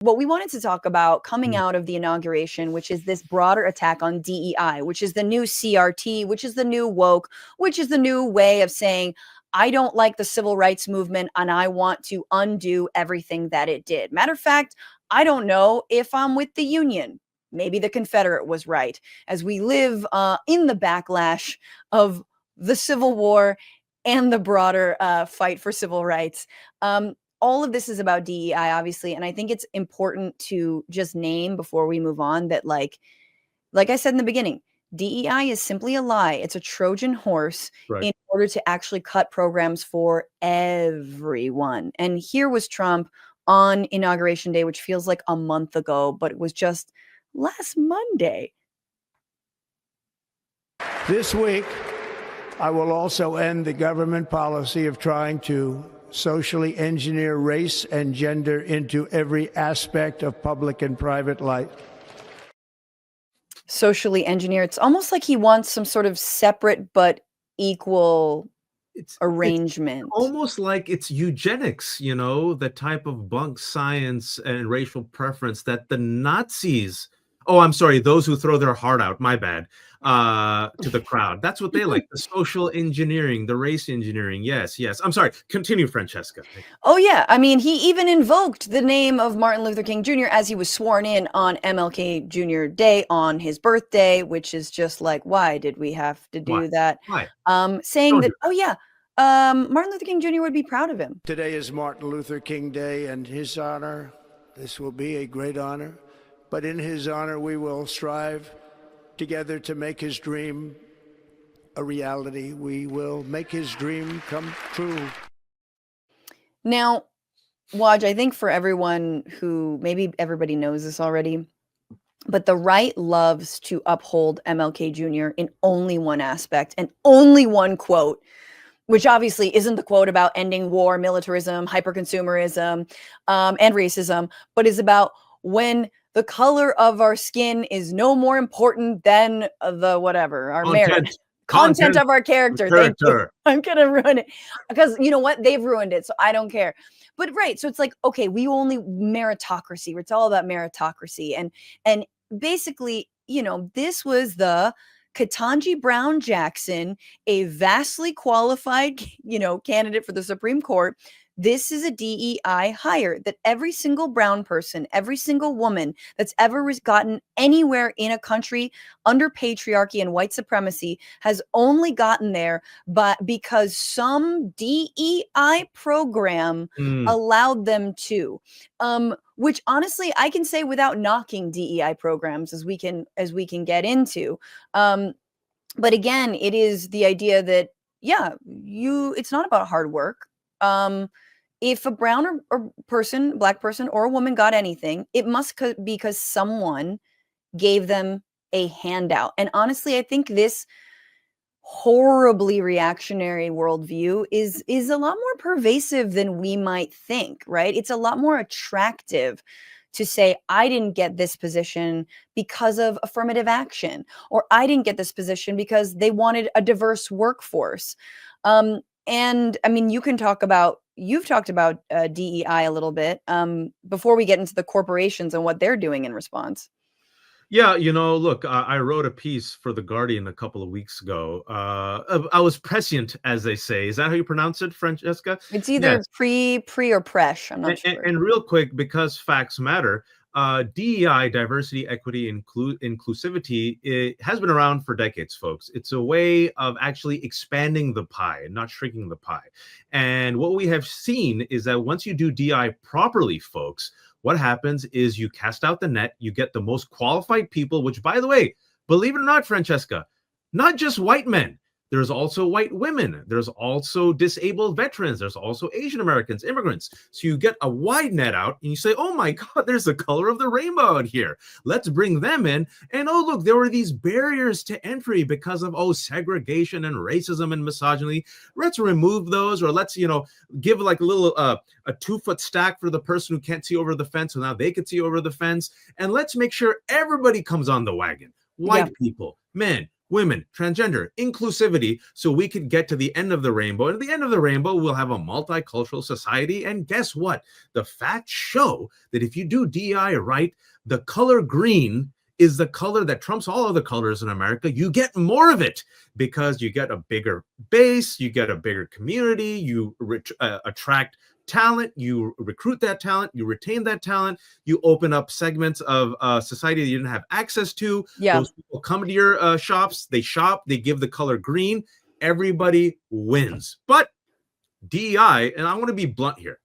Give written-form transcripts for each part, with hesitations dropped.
what we wanted to talk about coming out of the inauguration, which is this broader attack on DEI, which is the new CRT, which is the new woke, which is the new way of saying, I don't like the civil rights movement and I want to undo everything that it did. Matter of fact, I don't know if I'm with the Union. Maybe the Confederate was right. As we live in the backlash of the Civil War and the broader fight for civil rights. All of this is about DEI, obviously. And I think it's important to just name before we move on that, like I said in the beginning, DEI is simply a lie. It's a Trojan horse in order to actually cut programs for everyone. And here was Trump on Inauguration Day, which feels like a month ago, but it was just last Monday. This week, I will also end the government policy of trying to socially engineer race and gender into every aspect of public and private life. Socially engineer. It's almost like he wants some sort of separate but equal arrangement. It's almost like it's eugenics, the type of bunk science and racial preference that the Nazis, those who throw their heart out, my bad, to the crowd. That's what they like. The social engineering, the race engineering. Yes. I'm sorry. Continue, Francesca. Oh, yeah. I mean, he even invoked the name of Martin Luther King Jr. as he was sworn in on MLK Jr. Day on his birthday, which is just like, why did we have to do that? Why? Saying that, Martin Luther King Jr. would be proud of him. Today is Martin Luther King Day, and his honor, this will be a great honor. But in his honor, we will strive together to make his dream a reality. We will make his dream come true. Now, Waj, I think for everyone who, maybe everybody knows this already, but the right loves to uphold MLK Jr. in only one aspect and only one quote, which obviously isn't the quote about ending war, militarism, hyperconsumerism, and racism, but is about when the color of our skin is no more important than the whatever, our merit. Content of our character. Thank you. I'm going to ruin it because you know what? They've ruined it. So I don't care. But right. So it's like, okay, we only meritocracy. It's all about meritocracy. And basically, this was the Ketanji Brown Jackson, a vastly qualified, candidate for the Supreme Court. This is a DEI hire that every single brown person, every single woman that's ever gotten anywhere in a country under patriarchy and white supremacy has only gotten there because some DEI program allowed them to. Which honestly, I can say without knocking DEI programs as we can get into. But again, it is the idea that, it's not about hard work. If a brown or person, black person or a woman got anything, it must be because someone gave them a handout. And honestly, I think this horribly reactionary worldview is a lot more pervasive than we might think, right? It's a lot more attractive to say, I didn't get this position because of affirmative action, or I didn't get this position because they wanted a diverse workforce. And I mean, you've talked about DEI a little bit before we get into the corporations and what they're doing in response. Yeah, look, I wrote a piece for The Guardian a couple of weeks ago. I was prescient, as they say. Is that how you pronounce it, Francesca? It's either pre or presh. I'm not sure. And real quick, because facts matter, DEI, diversity, equity, inclusivity, it has been around for decades, folks. It's a way of actually expanding the pie and not shrinking the pie. And what we have seen is that once you do DEI properly, folks, what happens is you cast out the net, you get the most qualified people, which, by the way, believe it or not, Francesca, not just white men. There's also white women. There's also disabled veterans. There's also Asian Americans, immigrants. So you get a wide net out and you say, oh my God, there's the color of the rainbow out here. Let's bring them in. And oh, look, there were these barriers to entry because of, segregation and racism and misogyny. Let's remove those, or let's, give like a little, a 2-foot stack for the person who can't see over the fence. So now they can see over the fence. And let's make sure everybody comes on the wagon. White people, men, women, transgender, inclusivity, so we could get to the end of the rainbow. And at the end of the rainbow, we'll have a multicultural society. And guess what? The facts show that if you do DEI right, the color green is the color that trumps all other colors in America. You get more of it because you get a bigger base, you get a bigger community, you attract talent, you recruit that talent, you retain that talent, you open up segments of society that you didn't have access to. Yeah. Those people come to your shops, they shop, they give the color green. Everybody wins. But DEI, and I want to be blunt here,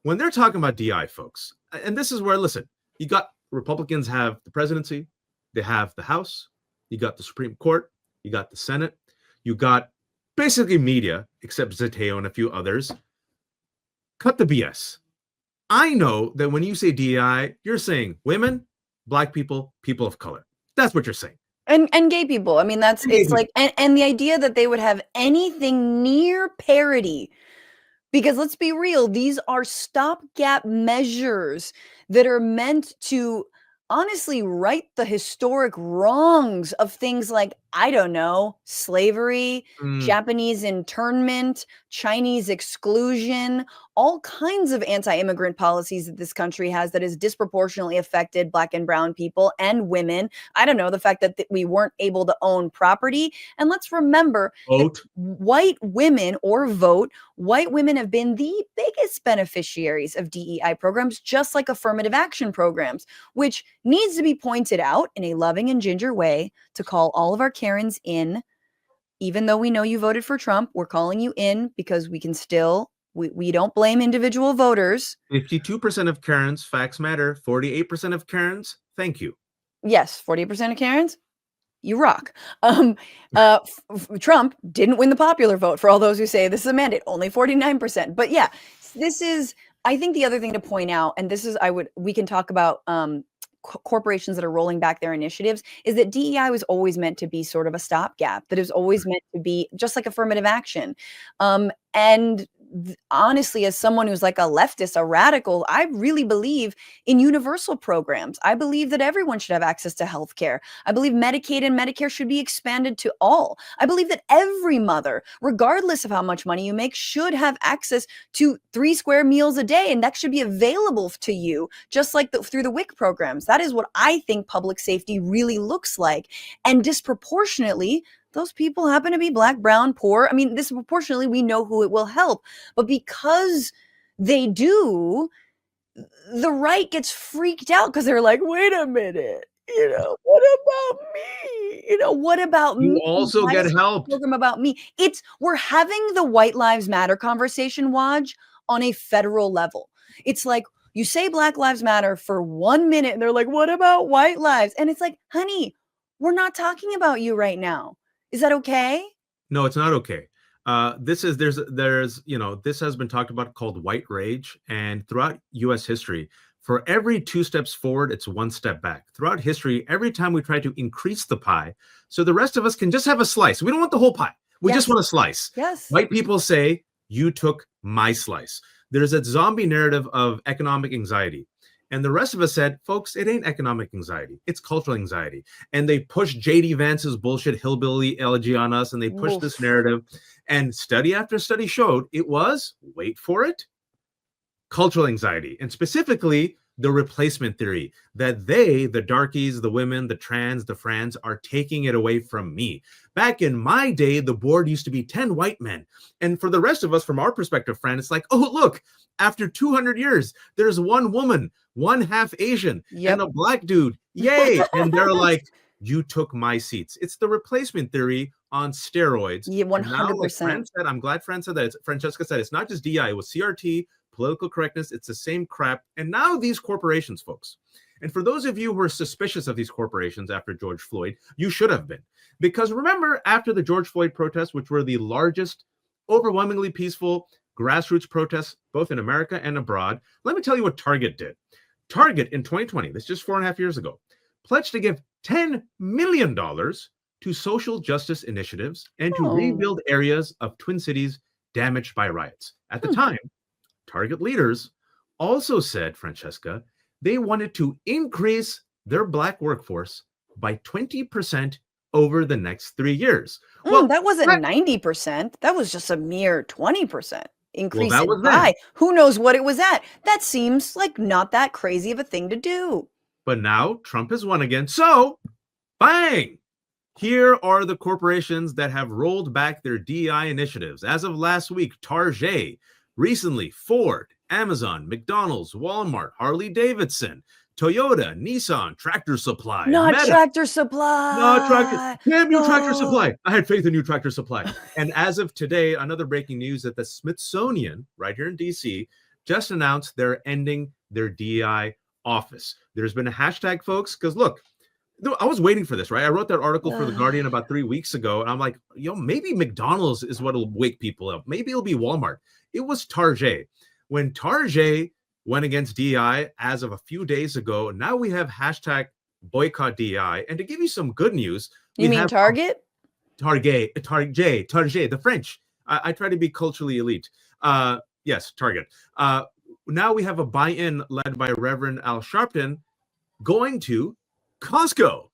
when they're talking about DEI, folks, and this is where, listen, you got Republicans have the presidency, they have the House, you got the Supreme Court, you got the Senate, you got basically media, except Zeteo and a few others. Cut the BS. I know that when you say DEI, you're saying women, Black people, people of color. That's what you're saying. And gay people. I mean, it's like, and the idea that they would have anything near parity, because let's be real, these are stopgap measures that are meant to honestly right the historic wrongs of things like, I don't know, slavery, Japanese internment, Chinese exclusion, all kinds of anti-immigrant policies that this country has that has disproportionately affected Black and brown people and women. I don't know, the fact that we weren't able to own property. And let's remember, white women have been the biggest beneficiaries of DEI programs, just like affirmative action programs, which needs to be pointed out in a loving and ginger way to call all of our Karens in. Even though we know you voted for Trump, we're calling you in because we can still, we don't blame individual voters. 52% of Karens, facts matter. 48% of Karens, thank you. Yes, 48% of Karens, you rock. Trump didn't win the popular vote, for all those who say this is a mandate, only 49%. But yeah, this is, I think the other thing to point out, and this is, we can talk about corporations that are rolling back their initiatives, is that DEI was always meant to be sort of a stopgap, that is always meant to be just like affirmative action. And honestly, as someone who's like a leftist, a radical, I really believe in universal programs. I believe that everyone should have access to healthcare. I believe Medicaid and Medicare should be expanded to all. I believe that every mother, regardless of how much money you make, should have access to 3 square meals a day, and that should be available to you, just like through the WIC programs. That is what I think public safety really looks like. And disproportionately, those people happen to be Black, brown, poor. I mean, disproportionately, we know who it will help. But because they do, the right gets freaked out because they're like, wait a minute, what about me? What about me? You also get helped. Program about me. We're having the White Lives Matter conversation, Waj, on a federal level. It's like, you say Black Lives Matter for 1 minute, and they're like, what about white lives? And it's like, honey, we're not talking about you right now. Is that okay? No, it's not okay. This has been talked about, called white rage. And throughout US history, for every 2 steps forward, it's 1 step back. Throughout history, every time we try to increase the pie, so the rest of us can just have a slice. We don't want the whole pie. We just want a slice. Yes. White people say, you took my slice. There's a zombie narrative of economic anxiety. And the rest of us said, folks, it ain't economic anxiety. It's cultural anxiety. And they pushed J.D. Vance's bullshit hillbilly elegy on us, and they pushed this narrative. And study after study showed it was, wait for it, cultural anxiety. And specifically, the replacement theory, that they, the darkies, the women, the trans, the frans, are taking it away from me. Back in my day, the board used to be 10 white men. And for the rest of us, from our perspective, Fran, it's like, oh, look, after 200 years, there's 1 woman, 1 half Asian, and a Black dude. Yay. And they're like, you took my seats. It's the replacement theory on steroids. Yeah, 100%. Now, like Fran said, I'm glad Fran said that. Francesca said it's not just DI, it was CRT, political correctness. It's the same crap. And now these corporations, folks. And for those of you who are suspicious of these corporations after George Floyd, you should have been. Because remember, after the George Floyd protests, which were the largest, overwhelmingly peaceful grassroots protests, both in America and abroad, let me tell you what Target did. Target in 2020, this is just 4.5 years ago, pledged to give $10 million to social justice initiatives and to rebuild areas of Twin Cities damaged by riots. At the time, Target leaders also said, Francesca, they wanted to increase their Black workforce by 20% over the next 3 years. Well, That wasn't 90%. That was just a mere 20% increase that in was then. pie. Who knows what it was at? That seems like not that crazy of a thing to do. But now Trump has won again. So, bang! Here are the corporations that have rolled back their DEI initiatives. As of last week, Target, recently Ford, Amazon, McDonald's, Walmart, Harley-Davidson, Toyota, Nissan, Tractor Supply, Not Meta. Tractor Supply. No, Tractor. Damn you, Tractor No. Supply. I had faith in you, Tractor Supply. And as of today, another breaking news that the Smithsonian, right here in DC, just announced they're ending their DEI office. There's been a hashtag, folks, because look, I was waiting for this, right? I wrote that article for The Guardian about 3 weeks ago, and I'm like, maybe McDonald's is what'll wake people up. Maybe it'll be Walmart. It was Target. When Target went against DEI as of a few days ago, now we have hashtag boycott DEI. And to give you some good news, you mean Target? Target, the French. I try to be culturally elite. Yes, Target. Now we have a buy-in led by Reverend Al Sharpton going to Costco.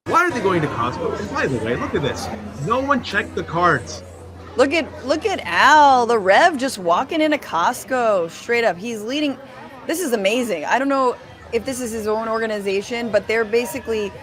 Why are they going to Costco? And by the way, look at this. No one checked the cards. Look at Al, the Rev, just walking into Costco straight up. He's leading. This is amazing. I don't know if this is his own organization, but they're basically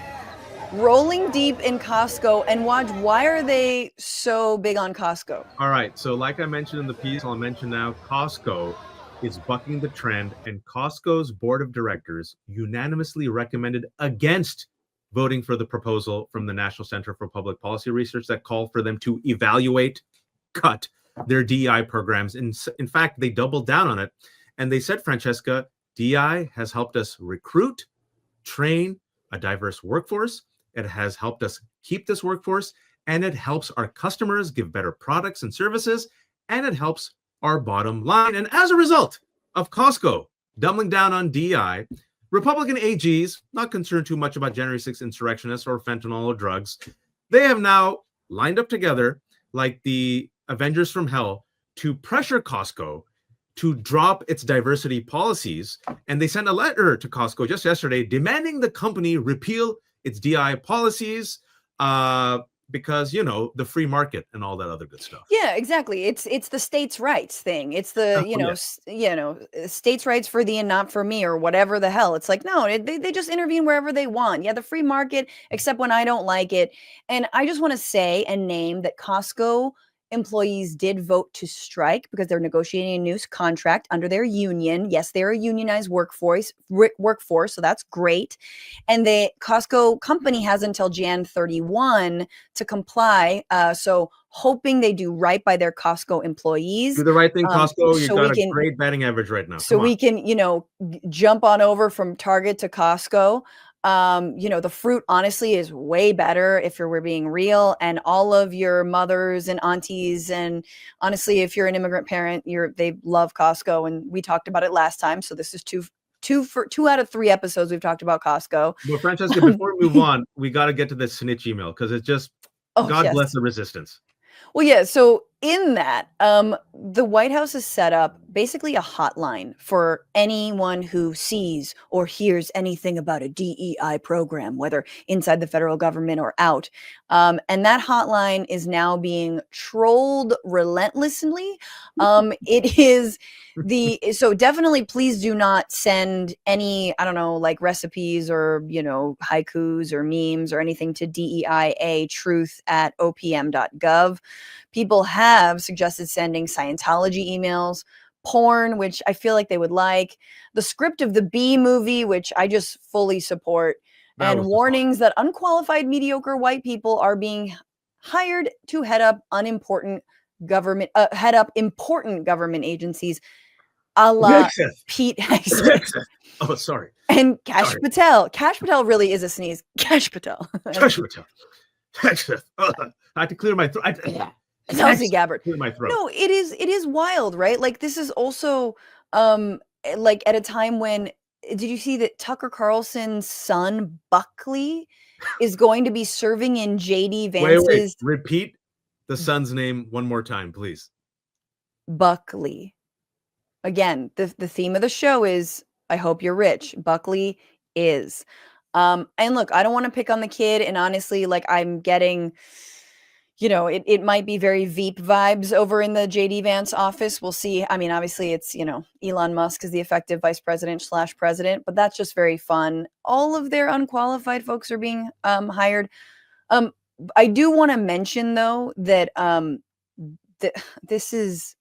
rolling deep in Costco. And watch, why are they so big on Costco? All right. So like I mentioned in the piece, I'll mention now, Costco is bucking the trend, and Costco's board of directors unanimously recommended against voting for the proposal from the National Center for Public Policy Research that called for them to evaluate, cut their DEI programs. In fact, they doubled down on it, and they said, Francesca, DEI has helped us recruit, train a diverse workforce. It has helped us keep this workforce, and it helps our customers give better products and services, and it helps our bottom line. And as a result of Costco doubling down on DEI, Republican AGs, not concerned too much about January 6th insurrectionists or fentanyl or drugs, they have now lined up together like the Avengers from Hell to pressure Costco to drop its diversity policies. And they sent a letter to Costco just yesterday demanding the company repeal its DEI policies, because the free market and all that other good stuff. Yeah, exactly. It's the states' rights thing. It's the states' rights for thee and not for me, or whatever the hell. It's like, no, they just intervene wherever they want. Yeah, the free market, except when I don't like it. And I just want to say and name that Costco employees did vote to strike because they're negotiating a new contract under their union. Yes, they're a unionized workforce, so that's great. And the Costco company has until Jan 31 to comply. So hoping they do right by their Costco employees. Do the right thing, Costco. You've got a great batting average right now. So we can, jump on over from Target to Costco. The fruit honestly is way better if we're being real, and all of your mothers and aunties, and honestly, if you're an immigrant parent, they love Costco, and we talked about it last time. So this is two out of 3 episodes we've talked about Costco. Well, Francesca, before we move on, we got to get to this snitch email because it's just God bless the resistance. Well, yeah. So in that, the White House has set up basically a hotline for anyone who sees or hears anything about a DEI program, whether inside the federal government or out. And that hotline is now being trolled relentlessly. It is so definitely please do not send any, I don't know, like recipes or, haikus or memes or anything to DEIA-truth@opm.gov. People have suggested sending Scientology emails, porn, which I feel like they would like, the script of the Bee movie, which I just fully support, and warnings that unqualified, mediocre white people are being hired to head up important government agencies, a la Pete Hegseth. Oh, sorry. And Kash Patel. Kash Patel really is a sneeze. Kash Patel. Kash Patel. Hegseth. I had to clear my throat. Tulsi Gabbard. Clear my throat. No, it is wild, right? Like this is also like at a time when, did you see that Tucker Carlson's son Buckley is going to be serving in JD Vance's? Wait. Repeat the son's name one more time, please. Buckley. Again, the theme of the show is I hope you're rich. Buckley is. And look, I don't want to pick on the kid, and honestly, like, I'm getting, it might be very Veep vibes over in the JD Vance office. We'll see. I mean, obviously it's, Elon Musk is the effective vice president / president, but that's just very fun. All of their unqualified folks are being hired. I do want to mention though that this is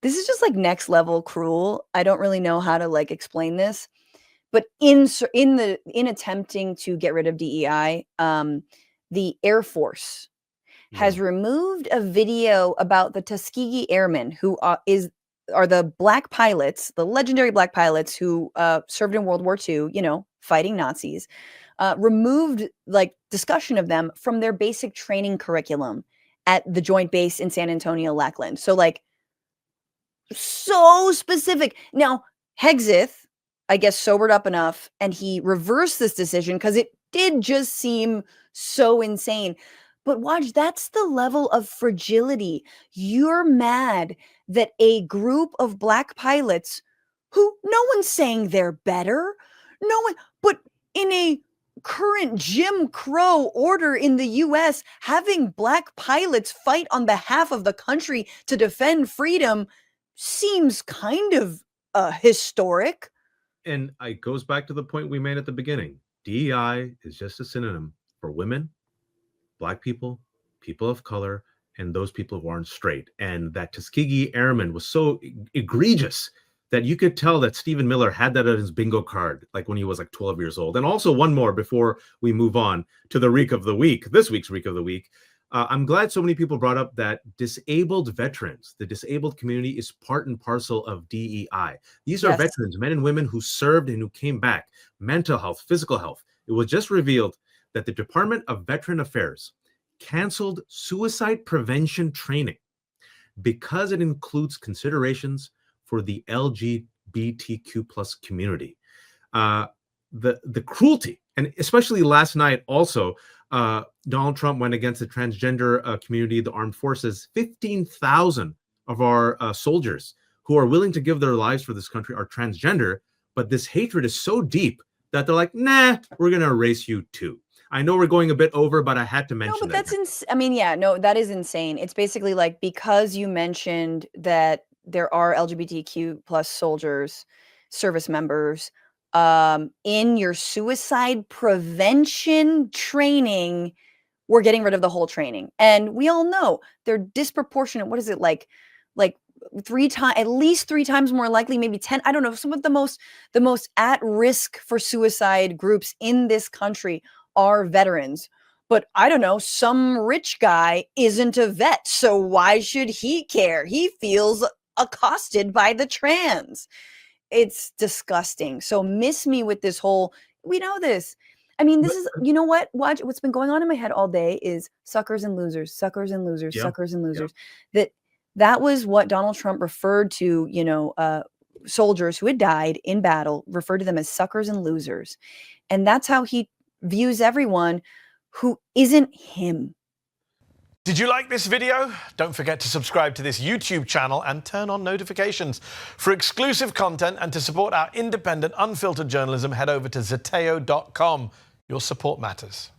just like next level cruel. I don't really know how to like explain this, but in attempting to get rid of DEI, the Air Force has removed a video about the Tuskegee Airmen, who are the black pilots, the legendary black pilots who served in World War II, fighting Nazis. Removed like discussion of them from their basic training curriculum at the Joint Base in San Antonio, Lackland. So like, so specific. Now, Hegseth, I guess, sobered up enough and he reversed this decision because it did just seem so insane. But watch, that's the level of fragility. You're mad that a group of black pilots who no one's saying they're better, no one, but in a current Jim Crow order in the US, having black pilots fight on behalf of the country to defend freedom seems kind of historic. And it goes back to the point we made at the beginning. DEI is just a synonym for women, Black people, people of color, and those people who aren't straight. And that Tuskegee Airman was so egregious that you could tell that Stephen Miller had that on his bingo card, like when he was like 12 years old. And also one more before we move on to the Reek of the Week, this week's Reek of the Week. I'm glad so many people brought up that disabled veterans, the disabled community is part and parcel of DEI. These are veterans, men and women who served and who came back, mental health, physical health. It was just revealed that the Department of Veteran Affairs canceled suicide prevention training because it includes considerations for the LGBTQ plus community. The cruelty, and especially last night also, Donald Trump went against the transgender community, the armed forces. 15,000 of our soldiers who are willing to give their lives for this country are transgender, but this hatred is so deep that they're like, nah, we're going to erase you too. I know we're going a bit over, but I had to mention that. No, but that's I mean, yeah, no, that is insane. It's basically like, because you mentioned that there are LGBTQ plus soldiers, service members, in your suicide prevention training, we're getting rid of the whole training. And we all know they're disproportionate. What is it like 3 times, at least 3 times more likely, maybe 10. I don't know. Some of the most at risk for suicide groups in this country are veterans. But I don't know, some rich guy isn't a vet, so why should he care? He feels accosted by the trans. It's disgusting. So miss me with this whole, we know this. I mean, this is, you know what? What's been going on in my head all day is suckers and losers, suckers and losers, suckers and losers. That was what Donald Trump referred to, soldiers who had died in battle, referred to them as suckers and losers. And that's how he views everyone who isn't him. Did you like this video? Don't forget to subscribe to this YouTube channel and turn on notifications. For exclusive content and to support our independent, unfiltered journalism, head over to Zeteo.com. Your support matters.